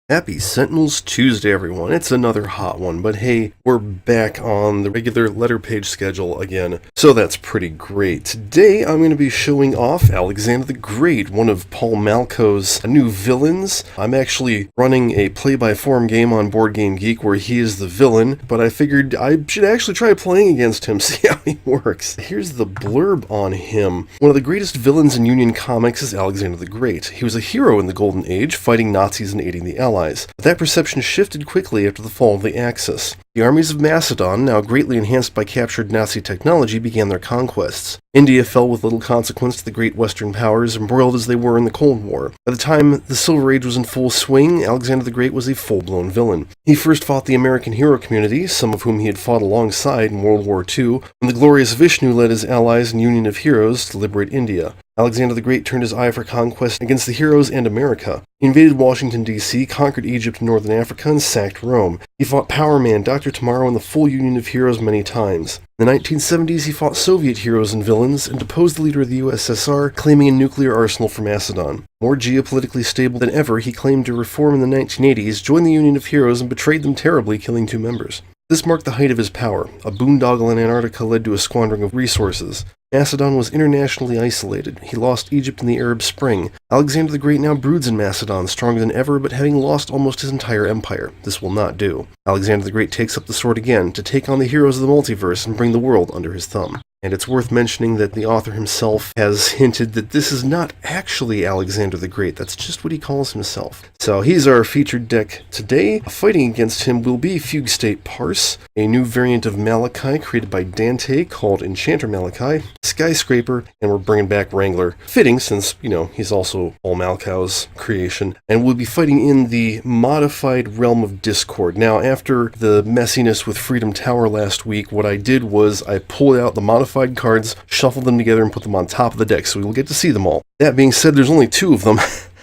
Happy Sentinels Tuesday, everyone. It's another hot one, but hey, we're back on the regular letter page schedule again, so that's pretty great. Today, I'm going to be showing off Alexander the Great, one of Paul Malco's new villains. I'm actually running a play-by-form game on Board Game Geek where he is the villain, but I figured I should actually try playing against him, see how he works. Here's the blurb on him. One of the greatest villains in Union Comics is Alexander the Great. He was a hero in the Golden Age, fighting Nazis and aiding the Allies. But that perception shifted quickly after the fall of the Axis. The armies of Macedon, now greatly enhanced by captured Nazi technology, began their conquests. India fell with little consequence to the great Western powers, embroiled as they were in the Cold War. By the time the Silver Age was in full swing, Alexander the Great was a full-blown villain. He first fought the American hero community, some of whom he had fought alongside in World War II, when the glorious Vishnu led his allies in Union of Heroes to liberate India. Alexander the Great turned his eye for conquest against the heroes and America. He invaded Washington, D.C., conquered Egypt and Northern Africa, and sacked Rome. He fought Power Man, Dr. Tomorrow, and the full Union of Heroes many times. In the 1970s, he fought Soviet heroes and villains and deposed the leader of the USSR, claiming a nuclear arsenal for Macedon. More geopolitically stable than ever, he claimed to reform in the 1980s, joined the Union of Heroes, and betrayed them terribly, killing 2 members. This marked the height of his power. A boondoggle in Antarctica led to a squandering of resources. Macedon was internationally isolated. He lost Egypt in the Arab Spring. Alexander the Great now broods in Macedon, stronger than ever, but having lost almost his entire empire. This will not do. Alexander the Great takes up the sword again, to take on the heroes of the multiverse and bring the world under his thumb. And it's worth mentioning that the author himself has hinted that this is not actually Alexander the Great, that's just what he calls himself. So he's our featured deck today. Fighting against him will be Fugue State Parse, a new variant of Malachi created by Dante called Enchanter Malachi, Skyscraper, and we're bringing back Wrangler. Fitting since, he's also Paul Malco's creation. And we'll be fighting in the modified Realm of Discord. Now, after the messiness with Freedom Tower last week, what I did was I pulled out the modified cards, shuffled them together, and put them on top of the deck, so we will get to see them all. That being said, there's only 2 of them,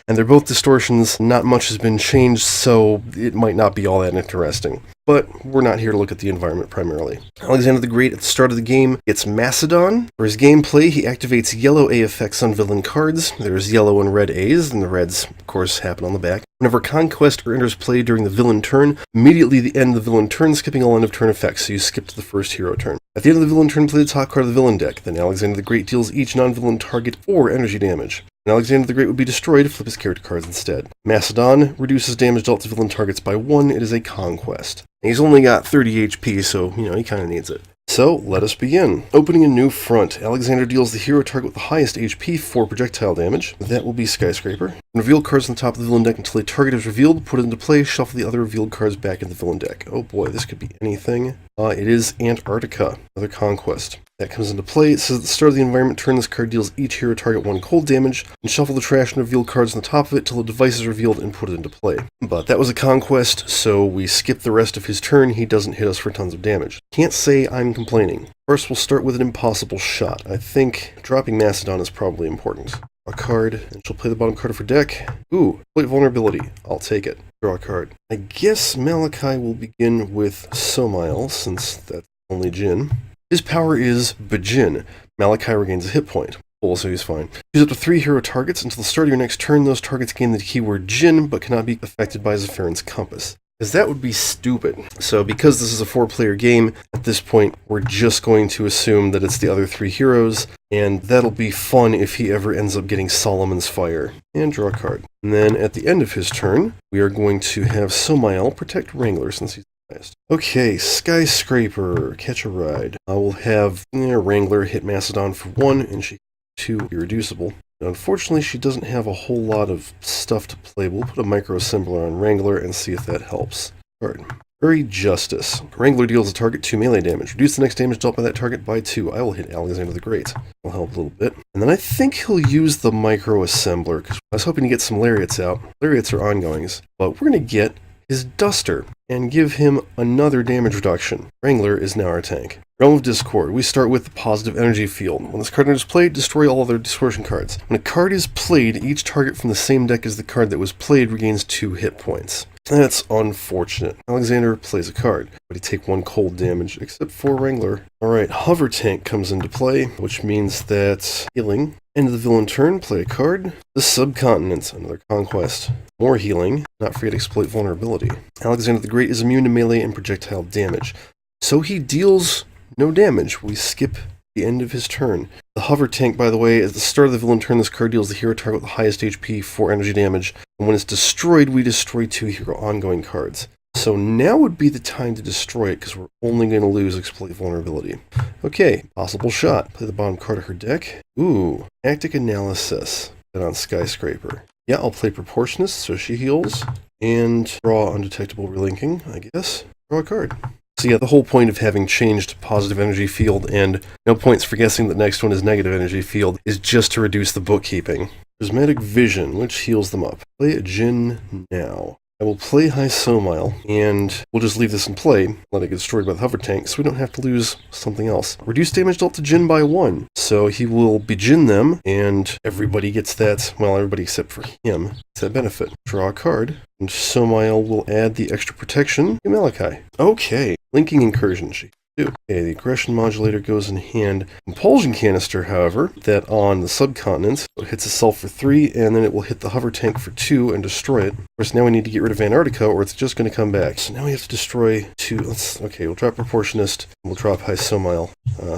and they're both distortions. Not much has been changed, so it might not be all that interesting. But we're not here to look at the environment primarily. Alexander the Great, at the start of the game, gets Macedon. For his gameplay, he activates yellow A effects on villain cards. There's yellow and red A's, and the reds, of course, happen on the back. Whenever Conquest enters play during the villain turn, immediately the end of the villain turn, skipping all end-of-turn effects, so you skip to the first hero turn. At the end of the villain turn, play the top card of the villain deck. Then Alexander the Great deals each non-villain target 4 energy damage. When Alexander the Great would be destroyed, flip his character cards instead. Macedon reduces damage dealt to villain targets by 1. It is a conquest. And he's only got 30 HP, so, he kind of needs it. So, let us begin. Opening a new front, Alexander deals the hero target with the highest HP 4 projectile damage. That will be Skyscraper. Reveal cards on the top of the villain deck until a target is revealed, put it into play, shuffle the other revealed cards back into the villain deck. Oh boy, this could be anything. It is Antarctica, another conquest. That comes into play. It says at the start of the environment turn, this card deals each hero target 1 cold damage, and shuffle the trash and reveal cards on the top of it till the device is revealed and put it into play. But that was a conquest, so we skip the rest of his turn. He doesn't hit us for tons of damage. Can't say I'm complaining. First, we'll start with an impossible shot. I think dropping Macedon is probably important. A card, and she'll play the bottom card of her deck. Ooh, play vulnerability. I'll take it. Draw a card. I guess Malachi will begin with Somail, since that's only Jin. His power is Bajin. Malachi regains a hit point. Cool, so he's fine. Choose up to 3 hero targets. Until the start of your next turn, those targets gain the keyword Jin, but cannot be affected by Zephyrin's Compass. Because that would be stupid. So because this is a 4-player game, at this point, we're just going to assume that it's the other 3 heroes, and that'll be fun if he ever ends up getting Solomon's Fire. And draw a card. And then at the end of his turn, we are going to have Somail protect Wrangler since he's highest. Okay, Skyscraper, catch a ride. I will have Wrangler hit Macedon for 1, and she 2 irreducible. Unfortunately, she doesn't have a whole lot of stuff to play. We'll put a micro-assembler on Wrangler and see if that helps. Card. Furry Justice. Wrangler deals a target 2 melee damage. Reduce the next damage dealt by that target by 2. I will hit Alexander the Great. Will help a little bit. And then I think he'll use the micro-assembler, because I was hoping to get some Lariats out. Lariats are ongoings. But we're going to get his Duster and give him another damage reduction. Wrangler is now our tank. Realm of Discord. We start with the positive energy field. When this card is played, destroy all other distortion cards. When a card is played, each target from the same deck as the card that was played regains 2 hit points. That's unfortunate. Alexander plays a card, but he take 1 cold damage, except for Wrangler. Alright, Hover Tank comes into play, which means that healing. End of the villain turn, play a card. The Subcontinent, another conquest. More healing, not forget exploit vulnerability. Alexander the Great is immune to melee and projectile damage. So he deals no damage. We skip the end of his turn. The Hover Tank, by the way, at the start of the villain turn, this card deals the hero target with the highest HP 4 energy damage. And when it's destroyed, we destroy 2 hero ongoing cards. So now would be the time to destroy it, because we're only going to lose exploit vulnerability. Okay, possible shot. Play the bottom card of her deck. Ooh, tactic analysis. Then on Skyscraper. Yeah, I'll play Proportionist, so she heals. And draw Undetectable Relinking, I guess. Draw a card. So yeah, the whole point of having changed positive energy field and no points for guessing that next one is negative energy field is just to reduce the bookkeeping. Prismatic Vision, which heals them up. Play a Djinn now. I will play Hysomile, and we'll just leave this in play, let it get destroyed by the Hover Tank, so we don't have to lose something else. Reduce damage dealt to Djinn by 1. So he will Djinn them, and everybody gets that, well, everybody except for him, gets that benefit. Draw a card, and Hysomile will add the extra protection to Malachi. Okay, Linking Incursion. Okay, the aggression modulator goes in hand. Compulsion canister, however, that on the subcontinent, it hits itself for 3, and then it will hit the hover tank for 2 and destroy it. Of course, now we need to get rid of Antarctica, or it's just going to come back. So now we have to destroy 2. Okay, we'll drop Proportionist, and we'll drop Hysomile,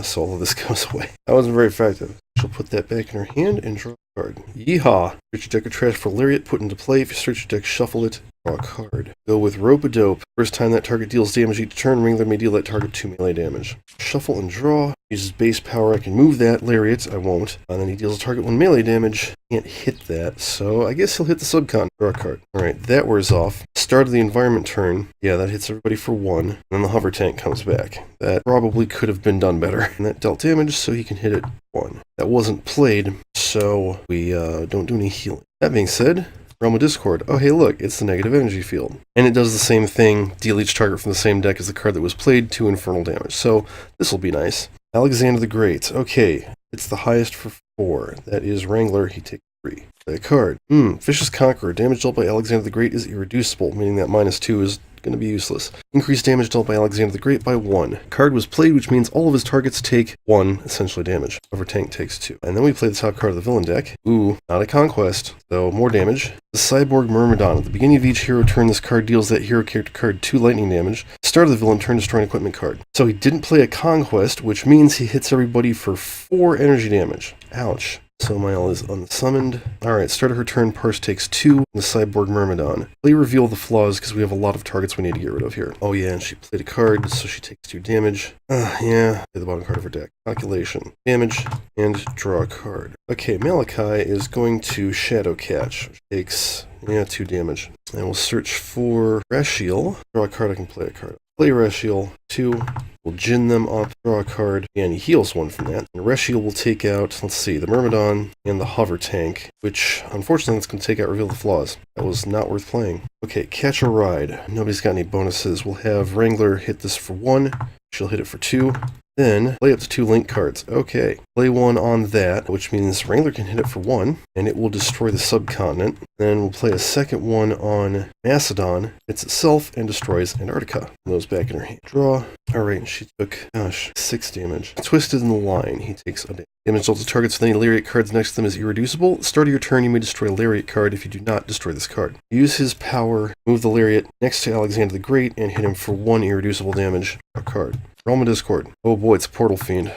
so all of this goes away. That wasn't very effective. She'll put that back in her hand and draw a card. Yeehaw! Search your deck of trash for Lariat, put into play. If you search your deck, shuffle it, draw a card. Go with Rope-a-Dope. First time that target deals damage each turn, Wrangler may deal that target 2 melee damage. Shuffle and draw. Uses base power, I can move that. Lariat, I won't. And then he deals a target 1 melee damage. Can't hit that, so I guess he'll hit the subcon. Draw a card. Alright, that wears off. Start of the environment turn. Yeah, that hits everybody for 1. And then the hover tank comes back. That probably could have been done better. And that dealt damage, so he can hit it 1. That wasn't played, so we don't do any healing. That being said, Realm of Discord. Oh, hey, look, it's the negative energy field. And it does the same thing, deal each target from the same deck as the card that was played, 2 infernal damage. So, this will be nice. Alexander the Great. Okay, it's the highest for 4. That is Wrangler, he takes 3. Play a card. Vicious Conqueror. Damage dealt by Alexander the Great is irreducible, meaning that -2 is going to be useless. Increased damage dealt by Alexander the Great by 1. Card was played, which means all of his targets take 1, essentially, damage. Hover tank takes 2. And then we play the top card of the villain deck. Ooh, not a conquest, so more damage. The Cyborg Myrmidon. At the beginning of each hero turn, this card deals that hero character card 2 lightning damage. Start of the villain turn, destroy an equipment card. So he didn't play a conquest, which means he hits everybody for 4 energy damage. Ouch. Hysomile is unsummoned. Alright, start of her turn, Parse takes 2, the Cyborg Myrmidon. Play Reveal the Flaws, because we have a lot of targets we need to get rid of here. Oh yeah, and she played a card, so she takes 2 damage. Yeah, play the bottom card of her deck. Calculation. Damage, and draw a card. Okay, Malachi is going to Shadow Catch, which takes, 2 damage. And we'll search for Rashiel. Draw a card, I can play a card. Play Rashiel, 2. We'll Djinn them up, draw a card, and he heals 1 from that. And Rashiel will take out, let's see, the Myrmidon and the Hover Tank, which, unfortunately, that's going to take out Reveal the Flaws. That was not worth playing. Okay, Catch a Ride. Nobody's got any bonuses. We'll have Wrangler hit this for 1. She'll hit it for 2. Then, play up to 2 link cards. Okay, play 1 on that, which means Wrangler can hit it for 1, and it will destroy the subcontinent. Then we'll play a second one on Macedon. Hits itself and destroys Antarctica. Those back in her hand. Draw. Alright, she took, 6 damage. Twisted in the Line. He takes a damage. Damage dealt to targets with any Lariat cards next to them is irreducible. At the start of your turn, you may destroy a Lariat card if you do not destroy this card. Use his power, move the Lariat next to Alexander the Great, and hit him for 1 irreducible damage. A card. Realm of Discord. Oh boy, it's a Portal Fiend.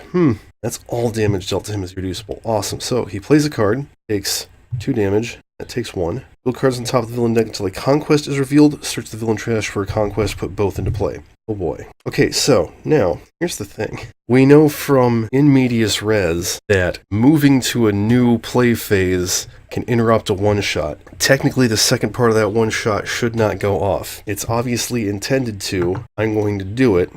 That's all damage dealt to him is irreducible. Awesome. So, he plays a card, takes 2 damage, that takes 1. Build cards on top of the villain deck until a conquest is revealed. Search the villain trash for a conquest, put both into play. Oh boy. Okay, so, now, here's the thing. We know from In Medias Res that moving to a new play phase can interrupt a one-shot. Technically, the second part of that one-shot should not go off. It's obviously intended to. I'm going to do it.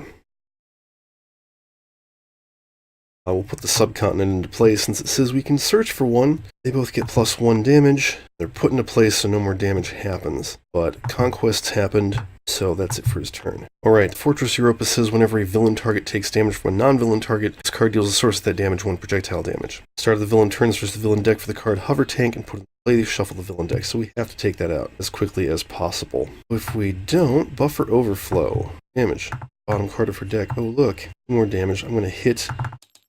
I will put the subcontinent into play since it says we can search for 1. They both get +1 damage. They're put into place so no more damage happens. But conquests happened. So that's it for his turn. Alright, Fortress Europa says whenever a villain target takes damage from a non-villain target, this card deals the source of that damage 1 projectile damage. Start of the villain turn, search the villain deck for the card Hover Tank and put it in play, shuffle the villain deck. So we have to take that out as quickly as possible. If we don't, Buffer Overflow. Damage. Bottom card of her deck. Oh look, more damage. I'm going to hit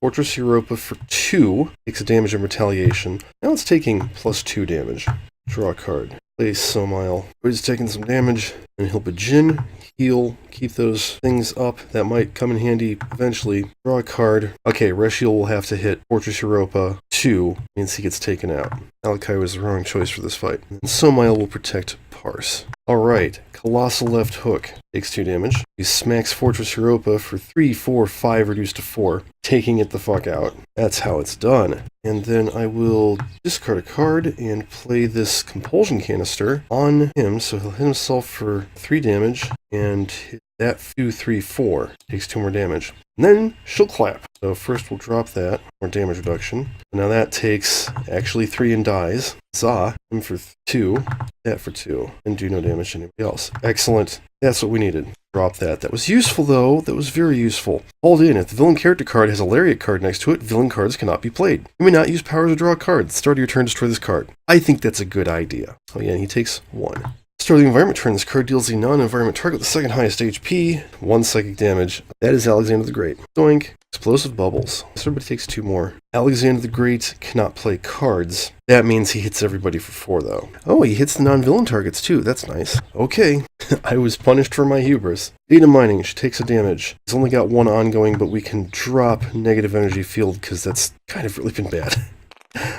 Fortress Europa for 2. Takes a damage in retaliation. Now it's taking +2 damage. Draw a card. Play Somile. He's taking some damage, and he'll Bajin, heal, keep those things up. That might come in handy eventually. Draw a card. Okay, Reshiel will have to hit Fortress Europa 2, means he gets taken out. Alakai was the wrong choice for this fight. And Somile will protect Parse. Alright, Colossal Left Hook. Takes 2 damage. He smacks Fortress Europa for 3, 4, 5, reduced to 4, taking it the fuck out. That's how it's done. And then I will discard a card and play this Compulsion Canister on him, so he'll hit himself for 3 damage, and hit that 2, 3, 4. Takes 2 more damage. And then she'll clap. So first we'll drop that, more damage reduction. Now that takes actually 3 and dies. Zah, him for 2, that for 2, and do no damage to anybody else. Excellent. That's what we needed. Drop that. That was useful though. That was very useful. Hold in. If the villain character card has a Lariat card next to it, villain cards cannot be played. You may not use powers or draw a card. At the start of your turn, destroy this card. I think that's a good idea. Oh yeah, and he takes 1. Start of the environment turn, this card deals the non-environment target the second highest HP, 1 psychic damage. That is Alexander the Great. Doink. Explosive Bubbles. So everybody takes 2 more. Alexander the Great cannot play cards. That means he hits everybody for 4 though. Oh, he hits the non-villain targets too. That's nice. Okay. I was punished for my hubris. Data Mining. She takes a damage. He's only got 1 ongoing, but we can drop Negative Energy Field because that's kind of really been bad.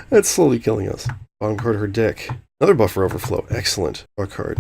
That's slowly killing us. Bottom card of her deck. Another Buffer Overflow. Excellent. Draw a card.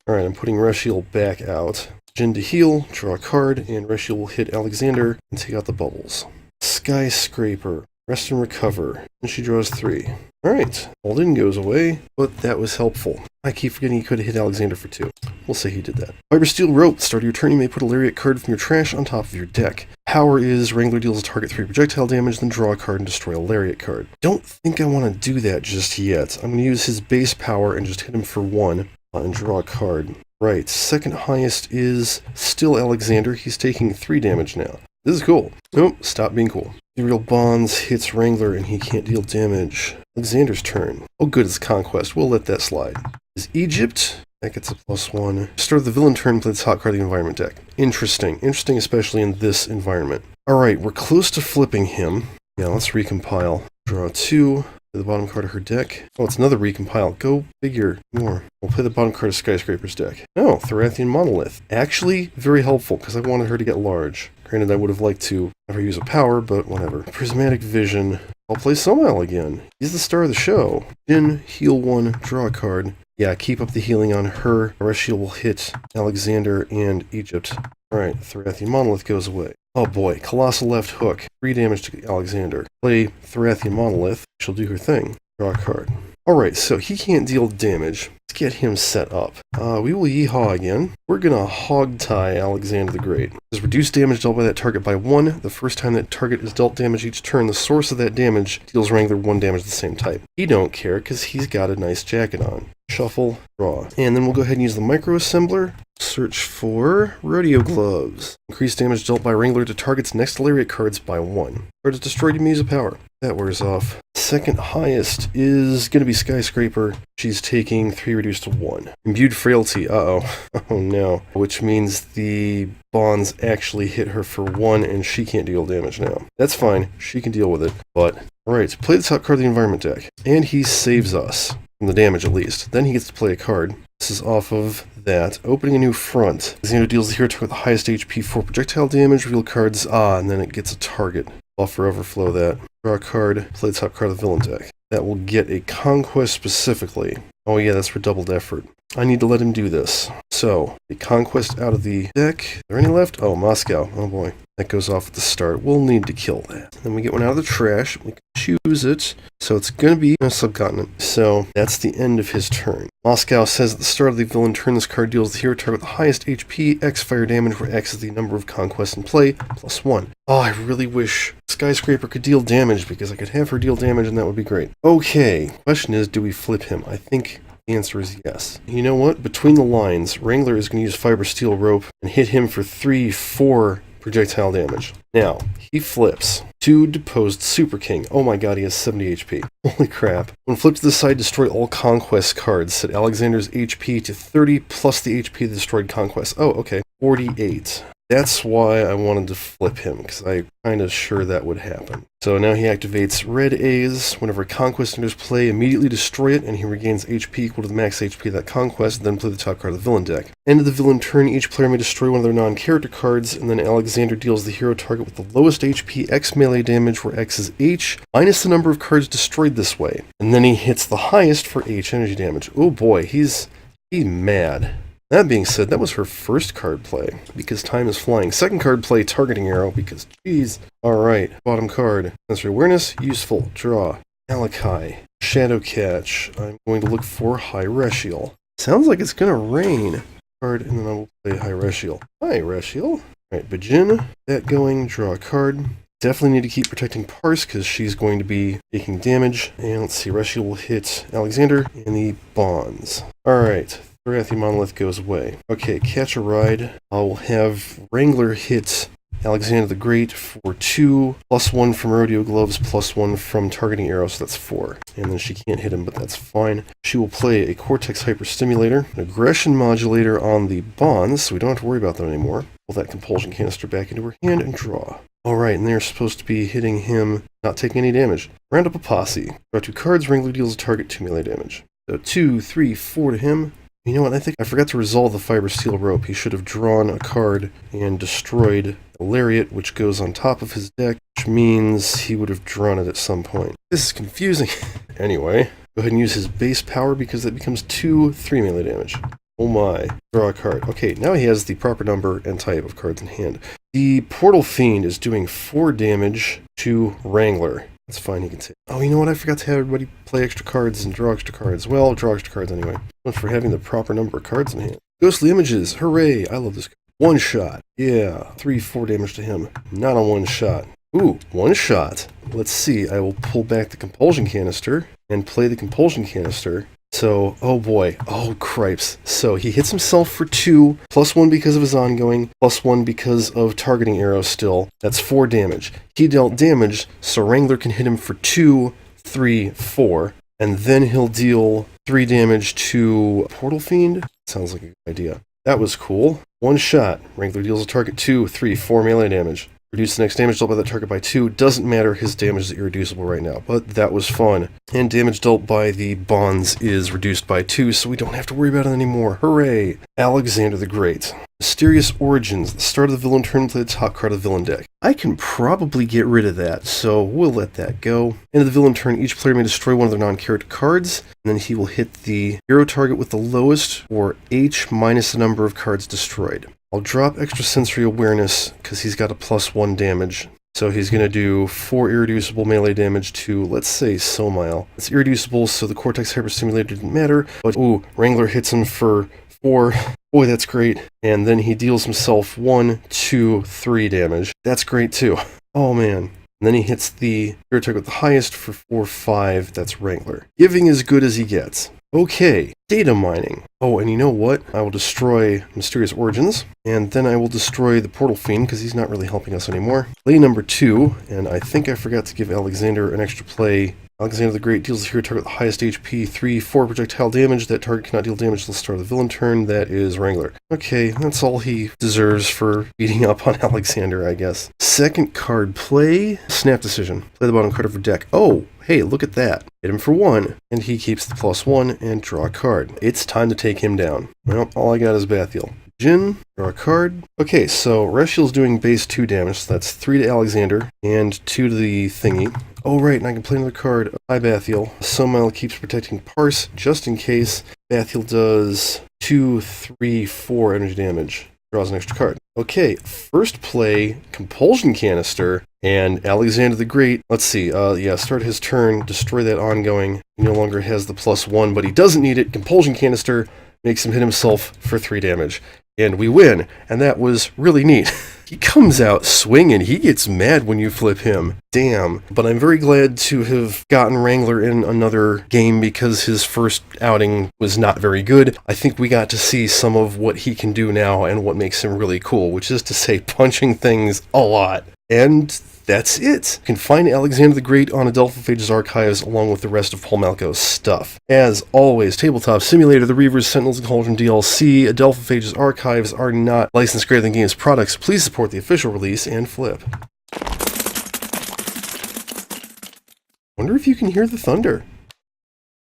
Alright, I'm putting Reshiel back out. Jin to heal, draw a card, and Reshiel will hit Alexander and take out the bubbles. Skyscraper. Rest and recover. And she draws 3. Alright, Alden goes away, but that was helpful. I keep forgetting he could have hit Alexander for 2. We'll say he did that. Fiber Steel Rope. Start of your turn, you may put a Lariat card from your trash on top of your deck. Power is Wrangler deals a target 3 projectile damage, then draw a card and destroy a Lariat card. Don't think I want to do that just yet. I'm going to use his base power and just hit him for 1 and draw a card. Right, second highest is still Alexander. He's taking 3 damage now. This is cool. Nope, stop being cool. Ethereal Bonds hits Wrangler and he can't deal damage. Alexander's turn. Oh good, it's Conquest. We'll let that slide. Is Egypt. That gets a +1. Start of the villain turn, play the top card of the environment deck. Interesting. Interesting especially in this environment. Alright, we're close to flipping him. Yeah, let's recompile. Draw 2. Play the bottom card of her deck. Oh, it's another recompile. Go figure more. We'll play the bottom card of Skyscraper's deck. Oh, Thorathian Monolith. Actually, very helpful, because I wanted her to get large. Granted, I would have liked to have her use a power, but whatever. Prismatic Vision. I'll play Somile again. He's the star of the show. Jin, heal 1, draw a card. Yeah, keep up the healing on her. Reshiel will hit Alexander and Egypt. Alright, Thorathian Monolith goes away. Oh boy, Colossal Left Hook. 3 damage to Alexander. Play Thorathian Monolith. She'll do her thing. Draw a card. Alright, so he can't deal damage. Let's get him set up. We will yeehaw again. We're gonna hog tie Alexander the Great. There's reduced damage dealt by that target by 1. The first time that target is dealt damage each turn, the source of that damage deals Wrangler 1 damage of the same type. He don't care because he's got a nice jacket on. Shuffle, draw. And then we'll go ahead and use the micro assembler. Search for Rodeo Gloves. Increase damage dealt by Wrangler to targets next to Lariat cards by 1. Card is destroyed, you may use a power. That wears off. Second highest is going to be Skyscraper. She's taking 3 reduced to 1. Imbued Frailty, uh-oh. Oh no. Which means the bonds actually hit her for 1 and she can't deal damage now. That's fine, she can deal with it. But, alright, play the top card of the environment deck. And he saves us. From the damage at least. Then he gets to play a card. This is off of that. Opening a new front. Xeno deals the hero target with the highest HP 4 projectile damage. Reveal cards, and then it gets a target. Buffer Overflow that. Draw a card. Play the top card of the villain deck. That will get a Conquest specifically. Oh yeah, that's for doubled effort. I need to let him do this. So, a Conquest out of the deck. Is there any left? Oh, Moscow. Oh boy. That goes off at the start. We'll need to kill that. Then we get one out of the trash. We can choose it. So it's going to be a subcontinent. So that's the end of his turn. Moscow says at the start of the villain turn, this card deals the hero target with the highest HP, X fire damage, where X is the number of conquests in play, +1. Oh, I really wish Skyscraper could deal damage because I could have her deal damage and that would be great. Okay, question is, do we flip him? I think The answer is yes. You know what? Between the lines, Wrangler is going to use Fiber Steel Rope and hit him for 3-4 projectile damage. Now, he flips to Deposed Super King. Oh my god, he has 70 HP. Holy crap. When flipped to the side, destroy all Conquest cards. Set Alexander's HP to 30 plus the HP of the destroyed Conquest. Oh, okay. 48. That's why I wanted to flip him, because I'm kind of sure that would happen. So now he activates red A's. Whenever a Conquest enters play, immediately destroy it, and he regains HP equal to the max HP of that Conquest, then play the top card of the villain deck. End of the villain turn, each player may destroy one of their non-character cards, and then Alexander deals the hero target with the lowest HP X melee damage, where X is H, minus the number of cards destroyed this way. And then he hits the highest for H energy damage. Oh boy, he's mad. That being said, that was her first card play, because time is flying. Second card play, Targeting Arrow, because geez. Alright, bottom card. Sensory Awareness, useful. Draw. Alakai. Shadow Catch. I'm going to look for Hyreshiel. Sounds like it's going to rain. Card, and then I will play Hyreshiel. Hyreshiel. Alright, Bajin. That going, draw a card. Definitely need to keep protecting Parse, because she's going to be taking damage. And let's see, Hyreshiel will hit Alexander in the bonds. Alright. Thorathi Monolith goes away. Okay, Catch a Ride. I will have Wrangler hit Alexander the Great for 2, +1 from Rodeo Gloves, +1 from Targeting Arrow, so that's 4. And then she can't hit him, but that's fine. She will play a Cortex Hyperstimulator, an Aggression Modulator on the bonds, so we don't have to worry about them anymore. Pull that Compulsion Canister back into her hand and draw. Alright, and they're supposed to be hitting him, not taking any damage. Round up a posse. Draw 2 cards, Wrangler deals a target 2 melee damage. So 2, 3, 4 to him. You know what, I think I forgot to resolve the Fiber Steel Rope. He should have drawn a card and destroyed a Lariat, which goes on top of his deck, which means he would have drawn it at some point. This is confusing. Anyway, go ahead and use his base power, because that becomes 2, 3 melee damage. Oh my. Draw a card. Okay, now he has the proper number and type of cards in hand. The Portal Fiend is doing 4 damage to Wrangler. That's fine, he can take. Oh, you know what? I forgot to have everybody play extra cards and draw extra cards. Well, draw extra cards anyway. But for having the proper number of cards in hand. Ghostly Images. Hooray! I love this card. 1 shot. Yeah. 3, 4 damage to him. Not on 1 shot. Ooh, 1 shot. Let's see. I will pull back the Compulsion Canister and play the Compulsion Canister. So, oh boy. Oh, cripes. So, he hits himself for 2, +1 because of his ongoing, +1 because of Targeting Arrow still. That's 4 damage. He dealt damage, so Wrangler can hit him for 2, 3, 4, and then he'll deal 3 damage to Portal Fiend. Sounds like a good idea. That was cool. 1 shot. Wrangler deals a target 2, 3, 4 melee damage. Reduce the next damage dealt by that target by 2. Doesn't matter, his damage is irreducible right now, but that was fun. And damage dealt by the bonds is reduced by 2, so we don't have to worry about it anymore. Hooray! Alexander the Great. Mysterious Origins. The start of the villain turn, play the top card of the villain deck. I can probably get rid of that, so we'll let that go. End of the villain turn, each player may destroy one of their non-character cards, and then he will hit the hero target with the lowest, or H minus the number of cards destroyed. I'll drop Extrasensory Awareness, because he's got a +1 damage. So he's going to do 4 irreducible melee damage to, let's say, Somile. It's irreducible, so the Cortex Hyperstimulator didn't matter, but ooh, Wrangler hits him for 4. Boy, that's great. And then he deals himself 1, 2, 3 damage. That's great too. Oh man. And then he hits the hero target with the highest for 4, 5. That's Wrangler. Giving as good as he gets. Okay, data mining. Oh, and you know what? I will destroy Mysterious Origins, and then I will destroy the Portal Fiend, because he's not really helping us anymore. Play number 2, and I think I forgot to give Alexander an extra play. Alexander the Great deals the hero target with the highest HP, 3, 4 projectile damage. That target cannot deal damage until the start of the villain turn. That is Wrangler. Okay, that's all he deserves for beating up on Alexander, I guess. Second card play, Snap Decision. Play the bottom card of your deck. Oh, hey, look at that. Hit him for 1, and he keeps the +1 and draw a card. It's time to take him down. Well, all I got is Bathiel. Jin, draw a card. Okay, so Reshiel's doing base 2 damage, so that's 3 to Alexander and 2 to the thingy. Oh right, and I can play another card. Hi Bathiel. Somile keeps protecting Parse, just in case. Bathiel does 2, 3, 4 energy damage. Draws an extra card. Okay, first play, Compulsion Canister, and Alexander the Great. Let's see, start his turn, destroy that ongoing. He no longer has the +1, but he doesn't need it. Compulsion Canister makes him hit himself for 3 damage. and we win, and that was really neat. He comes out swinging. He gets mad when you flip him. Damn. But I'm very glad to have gotten Wrangler in another game because his first outing was not very good. I think we got to see some of what he can do now and what makes him really cool, which is to say punching things a lot. And that's it. You can find Alexander the Great on Adelphophage's archives along with the rest of Paul Malco's stuff. As always, Tabletop Simulator, The Reavers, Sentinels, and Cauldron DLC, Adelphophage's archives are not licensed Great Games products. Please support the official release and flip. Wonder if you can hear the thunder.